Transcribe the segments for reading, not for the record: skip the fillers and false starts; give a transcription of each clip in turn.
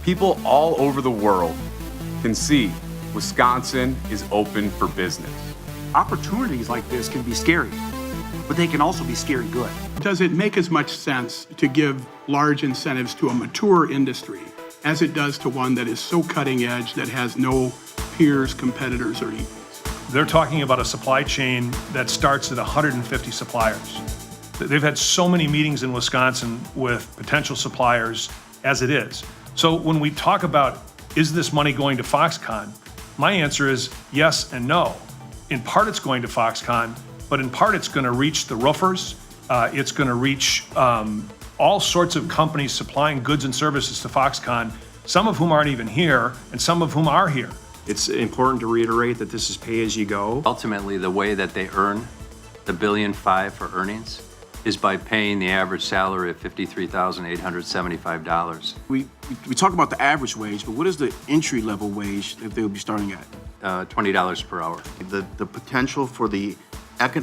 people all over the world can see Wisconsin is open for business. Opportunities like this can be scary, but they can also be scary good. Does it make as much sense to give large incentives to a mature industry as it does to one that is so cutting edge that has no peers, competitors, or equals? They're talking about a supply chain that starts at 150 suppliers. They've had so many meetings in Wisconsin with potential suppliers as it is. So when we talk about, is this money going to Foxconn? My answer is yes and no. In part, it's going to Foxconn, but in part, it's going to reach the roofers. It's going to reach all sorts of companies supplying goods and services to Foxconn, some of whom aren't even here, and some of whom are here. It's important to reiterate that this is pay-as-you-go. Ultimately, the way that they earn the $1.5 billion for earnings is by paying the average salary of $53,875. We talk about the average wage, but what is the entry-level wage that they'll be starting at? $20 per hour. The potential for the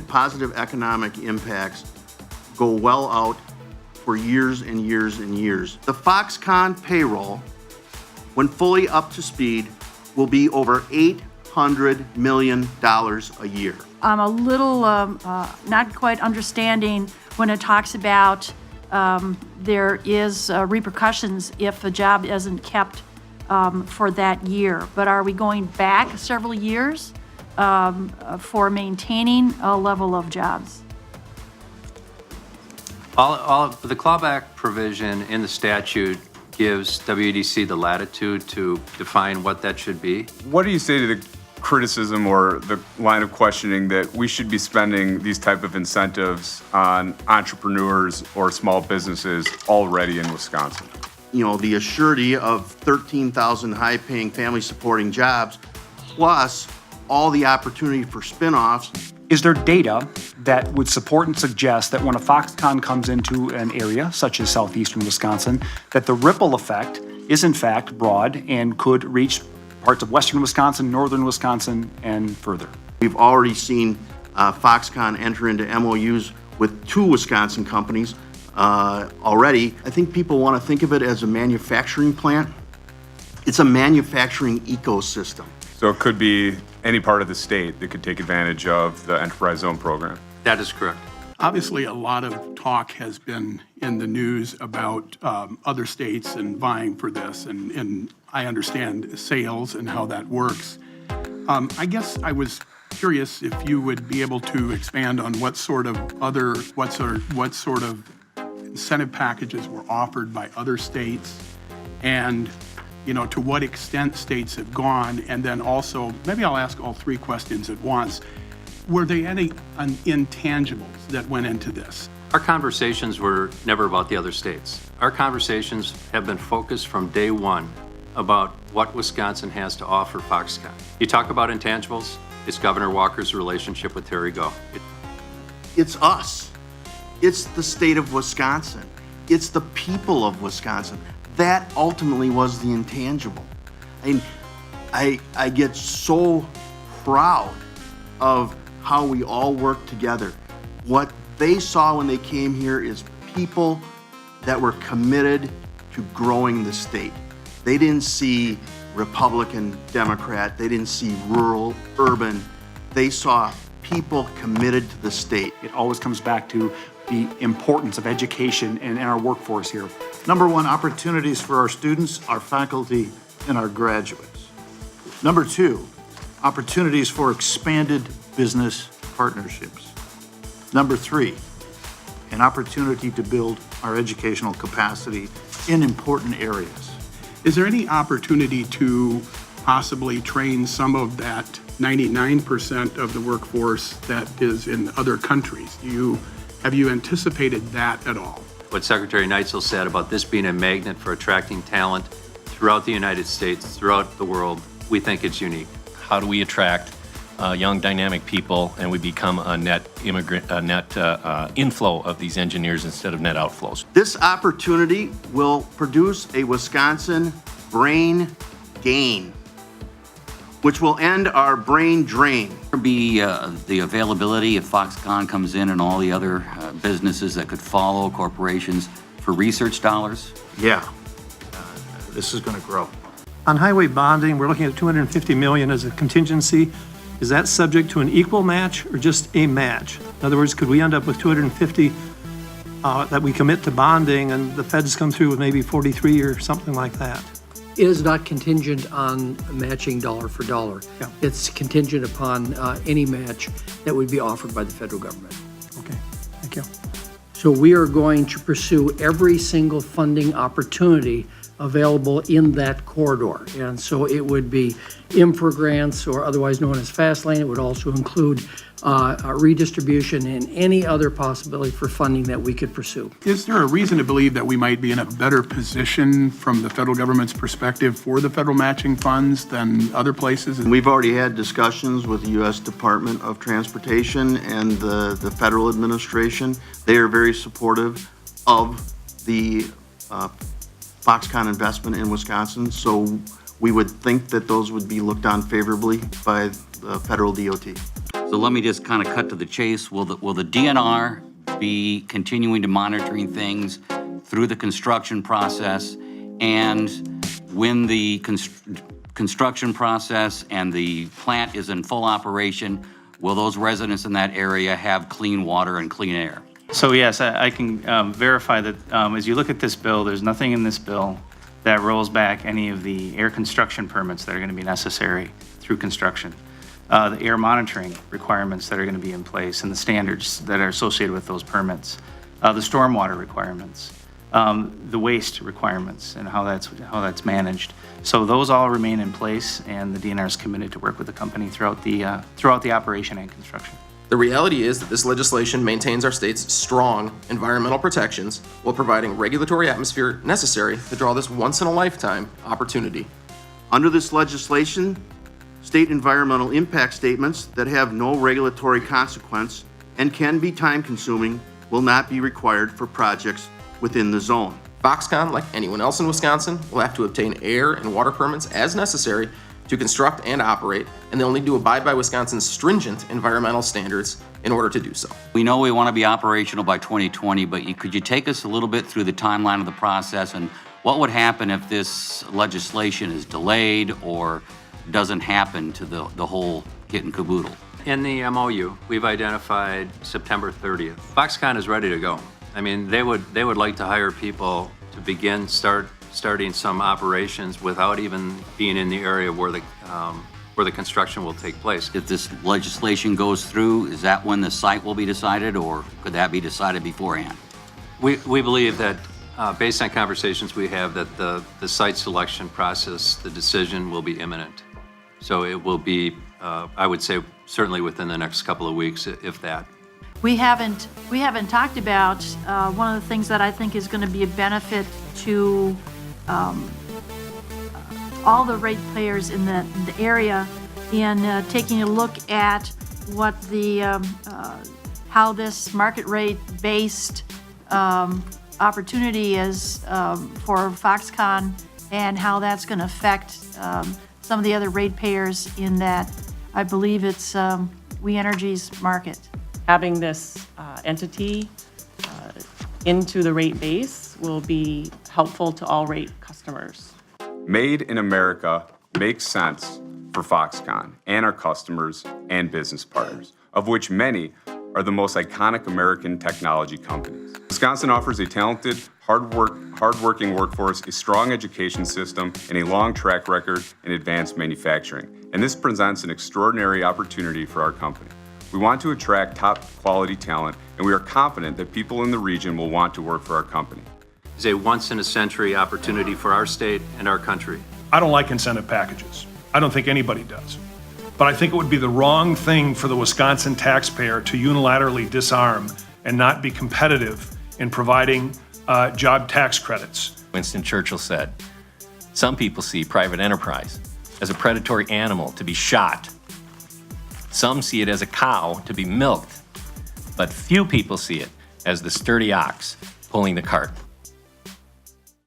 positive economic impacts go well out for years and years and years. The Foxconn payroll, when fully up to speed, will be over $800 million a year. I'm a little not quite understanding when it talks about there is repercussions if a job isn't kept for that year. But are we going back several years for maintaining a level of jobs? The clawback provision in the statute gives WEDC the latitude to define what that should be. What do you say to the criticism or the line of questioning that we should be spending these type of incentives on entrepreneurs or small businesses already in Wisconsin? You know, the assurity of 13,000 high-paying family-supporting jobs, plus all the opportunity for spin-offs. Is there data that would support and suggest that when a Foxconn comes into an area, such as southeastern Wisconsin, that the ripple effect is in fact broad and could reach parts of western Wisconsin, northern Wisconsin, and further? We've already seen Foxconn enter into MOUs with 2 Wisconsin companies already. I think people want to think of it as a manufacturing plant. It's a manufacturing ecosystem. So it could be any part of the state that could take advantage of the Enterprise Zone program. That is correct. Obviously, a lot of talk has been in the news about other states and vying for this, and I understand sales and how that works. I guess I was curious if you would be able to expand on what sort of incentive packages were offered by other states, and to what extent states have gone, and then also, maybe I'll ask all 3 questions at once. Were there any intangibles that went into this? Our conversations were never about the other states. Our conversations have been focused from day one about what Wisconsin has to offer Foxconn. You talk about intangibles, it's Governor Walker's relationship with Terry Go. It's us. It's the state of Wisconsin. It's the people of Wisconsin. That ultimately was the intangible. I get so proud of how we all work together. What they saw when they came here is people that were committed to growing the state. They didn't see Republican, Democrat. They didn't see rural, urban. They saw people committed to the state. It always comes back to the importance of education and our workforce here. Number 1, opportunities for our students, our faculty, and our graduates. Number 2, opportunities for expanded business partnerships. Number 3, an opportunity to build our educational capacity in important areas. Is there any opportunity to possibly train some of that 99% of the workforce that is in other countries? Have you anticipated that at all? What Secretary Neitzel said about this being a magnet for attracting talent throughout the United States, throughout the world, we think it's unique. How do we attract young, dynamic people, and we become a net inflow of these engineers instead of net outflows? This opportunity will produce a Wisconsin brain gain, which will end our brain drain. There will be the availability if Foxconn comes in and all the other businesses that could follow, corporations, for research dollars. Yeah. this is going to grow. On highway bonding, we're looking at $250 million as a contingency. Is that subject to an equal match or just a match? In other words, could we end up with 250 that we commit to bonding and the feds come through with maybe 43 or something like that? It is not contingent on matching dollar for dollar. Yeah. It's contingent upon any match that would be offered by the federal government. Okay, thank you. So we are going to pursue every single funding opportunity available in that corridor. And so it would be infra grants, or otherwise known as fast lane. It would also include redistribution and any other possibility for funding that we could pursue. Is there a reason to believe that we might be in a better position from the federal government's perspective for the federal matching funds than other places? And we've already had discussions with the U.S. Department of Transportation and the federal administration. They are very supportive of the Foxconn investment in Wisconsin, so we would think that those would be looked on favorably by the federal DOT. So let me just kind of cut to the chase. Will the DNR be continuing to monitoring things through the construction process? And when the construction process and the plant is in full operation, will those residents in that area have clean water and clean air? So yes, I can verify that as you look at this bill, there's nothing in this bill that rolls back any of the air construction permits that are going to be necessary through construction. The air monitoring requirements that are going to be in place and the standards that are associated with those permits, the stormwater requirements, the waste requirements and how that's managed. So those all remain in place, and the DNR is committed to work with the company throughout the operation and construction. The reality is that this legislation maintains our state's strong environmental protections while providing regulatory atmosphere necessary to draw this once-in-a-lifetime opportunity. Under this legislation, state environmental impact statements that have no regulatory consequence and can be time-consuming will not be required for projects within the zone. Foxconn, like anyone else in Wisconsin, will have to obtain air and water permits as necessary to construct and operate, and they'll need to abide by Wisconsin's stringent environmental standards in order to do so. We know we want to be operational by 2020, but could you take us a little bit through the timeline of the process, and what would happen if this legislation is delayed or doesn't happen to the whole kit and caboodle? In the MOU, we've identified September 30th. Foxconn is ready to go. I mean, they would like to hire people to begin starting some operations without even being in the area where the construction will take place. If this legislation goes through, is that when the site will be decided, or could that be decided beforehand? We believe that based on conversations we have, that the site selection process, the decision will be imminent. So it will be, I would say, certainly within the next couple of weeks, if that. We haven't talked about one of the things that I think is going to be a benefit to all the rate players in the area in taking a look at what how this market rate based opportunity is for Foxconn, and how that's going to affect some of the other rate payers in that. I believe it's We Energy's market. Having this entity into the rate base will be helpful to all rate customers. Made in America makes sense for Foxconn and our customers and business partners, of which many are the most iconic American technology companies. Wisconsin offers a talented, hardworking workforce, a strong education system, and a long track record in advanced manufacturing. And this presents an extraordinary opportunity for our company. We want to attract top quality talent, and we are confident that people in the region will want to work for our company. It's a once-in-a-century opportunity for our state and our country. I don't like incentive packages. I don't think anybody does. But I think it would be the wrong thing for the Wisconsin taxpayer to unilaterally disarm and not be competitive in providing job tax credits. Winston Churchill said, "Some people see private enterprise as a predatory animal to be shot. Some see it as a cow to be milked, but few people see it as the sturdy ox pulling the cart."